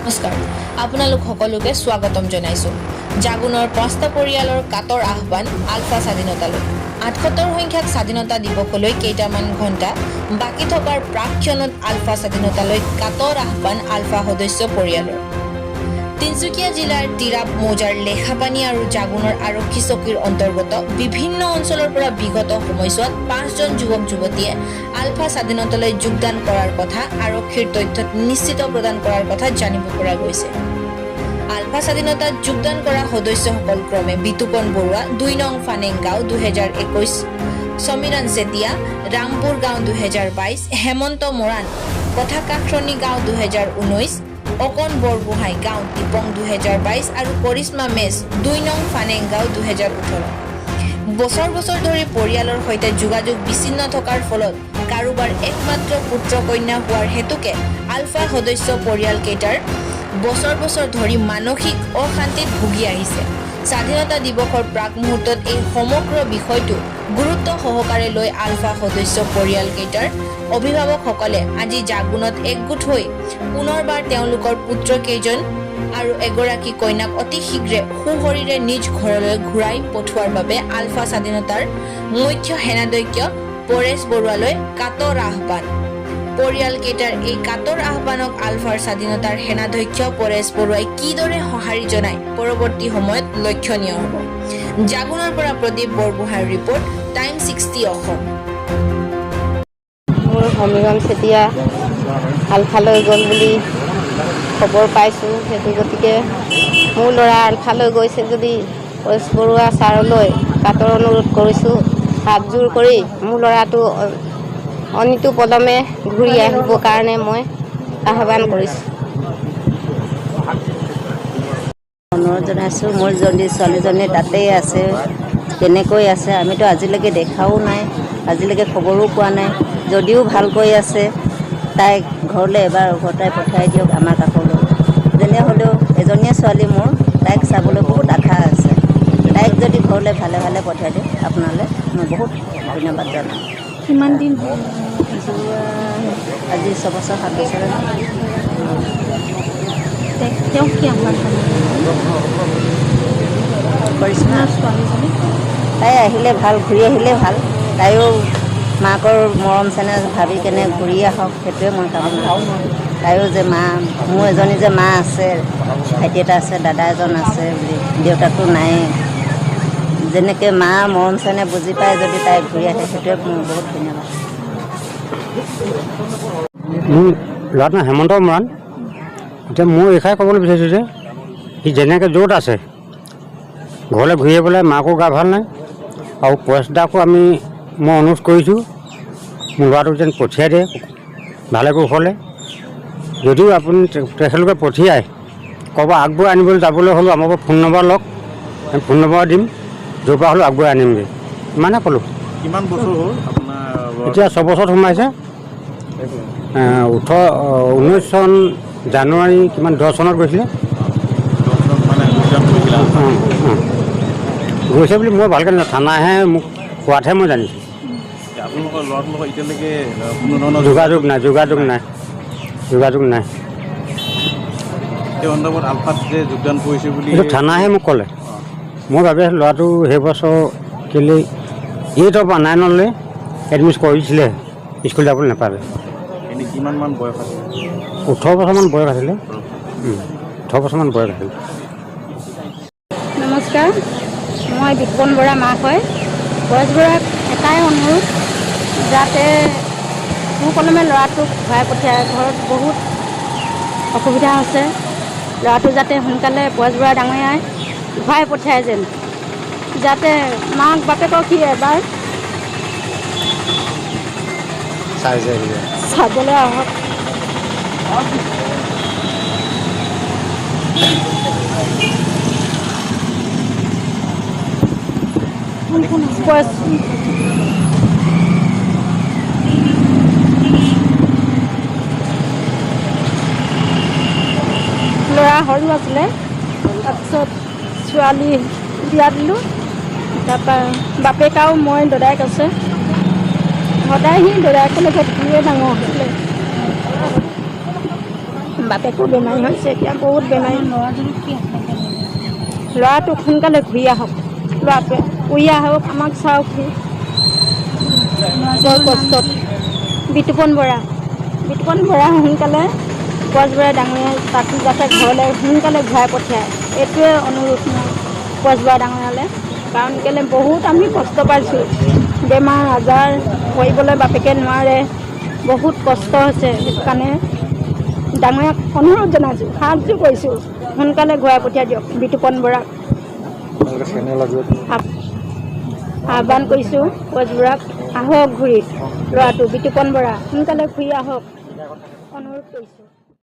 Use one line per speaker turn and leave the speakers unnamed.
নমস্কাৰ আপোনালোক সকলোকে স্বাগতম জনাইছো জাগুনৰ প্ৰস্থ পৰিয়ালৰ কাটৰ আহ্বান আলফা স্বাধীনতালৈ ৭৮ সংখ্যক স্বাধীনতা দিৱসলৈ কেইটামান ঘণ্টা বাকি থকাৰ প্ৰাক্ষণত আলফা স্বাধীনতালৈ কাটৰ আহ্বান আলফা সদস্য পৰিয়ালৰ তিনচুকীয়া জিলাৰ তিৰাপ মৌজাৰ লেখাপানী আৰু জাগুনৰ আৰক্ষী চকীৰ অন্তৰ্গত বিভিন্ন অঞ্চলৰ পৰা বিগত সময়ছোৱাত ৫জন যুৱক যুৱতীয়ে আলফা স্বাধীনতালৈ যোগদান কৰাৰ কথা আৰক্ষীৰ তথ্যত নিশ্চিত প্ৰদান কৰাৰ কথা জানিব পৰা গৈছে। আলফা স্বাধীনতাত যোগদান কৰা সদস্যসকল ক্ৰমে বিতুপন বৰুৱা ২ নং ফানেং গাঁও ২০২১, সমীৰণ চেতিয়া ৰামপুৰ গাঁও ২০২২, হেমন্ত মৰাণ কথাকাখৰণী গাঁও ২০১৯, অকন বৰগোহাঁই গাঁও টিপং ২০২২ আৰু কৰিশ্মা মেছ ২ নং ফানেং গাঁও ২০১৮। বছৰ বছৰ ধৰি পৰিয়ালৰ সৈতে যোগাযোগ বিচ্ছিন্ন থকাৰ ফলত কাৰোবাৰ একমাত্ৰ পুত্ৰ কন্যা হোৱাৰ হেতুকে আলফা সদস্য পৰিয়ালকেইটাৰ বছৰ বছৰ ধৰি মানসিক অশান্তিত ভুগি আহিছে। স্বাধীনতা দিৱসৰ প্ৰাক মুহূৰ্তত এই সমগ্ৰ বিষয়টো গুৰুত্ব সহকাৰে লৈ আলফা সদস্য পৰিয়ালকেইটাৰ অভিভাৱকসকলে আজি জাগুনত একগোট হৈ পুনৰবাৰ তেওঁলোকৰ পুত্ৰকেইজন আৰু এগৰাকী কন্যাক অতি শীঘ্ৰে সুশৰীৰে নিজ ঘৰলৈ ঘূৰাই পঠোৱাৰ বাবে আলফা স্বাধীনতাৰ মুখ্য সেনাধ্যক্ষ পৰেশ বৰুৱালৈ কাটৰ আহ্বান। পৰিয়ালকেইটাৰ এই কাটৰ আহ্বানক আলফাৰ স্বাধীনতাৰ সেনাধ্যক্ষ পৰেশ বৰুৱাই কিদৰে সঁহাৰি জনাই পৰৱৰ্তী সময়ত লক্ষণীয় হ'ব। জাগুনৰ পৰা প্ৰদীপ বৰগোহাঁইৰ ৰিপৰ্ট, টাইম 60 অসম।
মোৰ সমীৰণ চেতিয়া আলফালৈ গ'ল বুলি খবৰ পাইছোঁ, সেইটো গতিকে মোৰ ল'ৰা আলফালৈ গৈছে যদি পৰেশ বৰুৱা ছাৰলৈ কাটৰ অনুৰোধ কৰিছোঁ, হাতযোৰ কৰি মোৰ ল'ৰাটো অনিতু পদমে ঘূৰি আহিবৰ কাৰণে মই আহ্বান কৰিছোঁ।
অনুৰোধ জনাইছোঁ, মোৰ যদি ছোৱালীজনী তাতেই আছে, কেনেকৈ আছে আমিতো আজিলৈকে দেখাও নাই, আজিলৈকে খবৰো পোৱা নাই। যদিও ভালকৈ আছে তাইক ঘৰলৈ এবাৰ উভতাই পঠিয়াই দিয়ক আমাৰ কাষলৈ। যেনে হ'লেও এজনীয়ে ছোৱালী মোৰ, তাইক চাবলৈ বহুত আশা আছে। তাইক যদি ঘৰলৈ ভালে ভালে পঠিয়াই দিয়ক আপোনালৈ মই বহুত ধন্যবাদ জনাম।
কিমান দিন
আজি ৬ বছৰ ৭ বছৰ।
তেওঁক কি আহ্বান
কৰিশ্মা তাই আহিলে ভাল, ঘূৰি আহিলে ভাল। তাইও মাকৰ মৰম চেনেহ ভাবি কেনে ঘূৰি আহক, সেইটোৱে মই কামনা কৰোঁ। তাইও যে মা, মোৰ এজনী যে মা আছে, ভাইটি এটা আছে, দাদা এজন আছে বুলি, দেউতাকটো নায়েই। যেনেকৈ মা মৰম চেনেহ বুজি পাই যদি তাই ঘূৰি আহে, সেইটোৱে মোৰ বহুত ধন্যবাদ।
মোৰ ল'ৰাটো হেমন্ত মৰাণ। এতিয়া মই এইষাৰে ক'বলৈ বিচাৰিছোঁ যে সি যেনেকৈ য'ত আছে ঘৰলৈ ঘূৰি আহিবলৈ, মাকো গা ভাল নাই আৰু পৰেশদাকো মই অনুৰোধ কৰিছোঁ মোৰ ল'ৰাটোক যেন পঠিয়াই দিয়ে ভালে কুশলে। যদিও আপুনি তেখেতলোকে পঠিয়াই ক'ৰবাত আগবঢ়াই আনিবলৈ যাবলৈ হ'লেও আমাৰ ফোন নম্বৰ লওক, আমি ফোন নম্বৰ দিম, য'ৰ পৰা হ'লেও আগবঢ়াই আনিমগৈ, ইমানে ক'লোঁ।
কিমান বছৰ হ'ল আপোনাৰ?
এতিয়া ৬ বছৰত সোমাইছে। 19 চন জানুৱাৰী 10 চনত গৈছিলে। গৈছে বুলি মই ভালকৈ জানো, থানাহে মোক কোৱাতহে মই জানিছোঁ।
আপোনালোকৰ ল'ৰাটোৰ লগত এতিয়ালৈকে কোনো ধৰণৰ
যোগাযোগ নাই।
এই সন্দৰ্ভত আলফাত যে যোগদান কৰিছে বুলি
এইটো থানাহে মোক ক'লে। মই ভাবি আছোঁ ল'ৰাটো সেই বছৰ কেলৈ 8ৰ পৰা 9লৈ এডমিট কৰিছিলে, স্কুল যাবলৈ নাপালে।
এনেই কিমানমান বয়স আছে?
18 বছৰমান বয়স আছিলে। 18 বছৰমান বয়স আছিলে।
নমস্কাৰ, মই বিতুপন বৰা মাক হয়। পৰেশ বৰুৱাক এটাই অনুৰোধ, যাতে সুকলমে ল'ৰাটোক ঘূৰাই পঠিয়াই, ঘৰত বহুত অসুবিধা হৈছে। ল'ৰাটো যাতে সোনকালে পৰেশ বৰা ডাঙৰীয়াই ঘূৰাই পঠিয়াই যেন, যাতে মাক বাপেকক সি এবাৰ চাবলৈ আহক। ল'ৰা সৰু আছিলে, তাৰপিছত ছোৱালী বিয়া দিলোঁ। তাৰপৰা বাপেক আৰু মই দদায়েক আছে, সদায় সি দদায়েকৰ লগত ঘূৰিয়ে ডাঙৰ হৈছিলে। বাপেকো বেমাৰী হৈছে, এতিয়া বহুত বেমাৰী। ল'ৰাটোক সোনকালে ঘূৰি আহক, ল'ৰাটোৱে ঘূৰি আহক, আমাক চাওক। বৰ কষ্টত বিতুপন বৰা সোনকালে কোচবৰা ডাঙৰীয়া তাতো যাতে ঘৰলৈ সোনকালে ঘূৰাই পঠিয়ায়, এইটোৱে অনুৰোধ মোৰ কোচবৰা ডাঙৰীয়ালৈ। কাৰণ কেলৈ বহুত আমি কষ্ট পাইছোঁ, বেমাৰ আজাৰ কৰিবলৈ বাপেকে নোৱাৰে, বহুত কষ্ট হৈছে। সেইটো কাৰণে ডাঙৰীয়াক অনুৰোধ জনাইছোঁ, সাহায্য কৰিছোঁ, সোনকালে ঘূৰাই পঠিয়াই দিয়ক বিতুপন বৰাক। আহ্বান কৰিছোঁ কোচবৰাক, আহক ঘূৰি, ল'ৰাটো বিতুপন বৰা সোনকালে ঘূৰি আহক, অনুৰোধ কৰিছোঁ।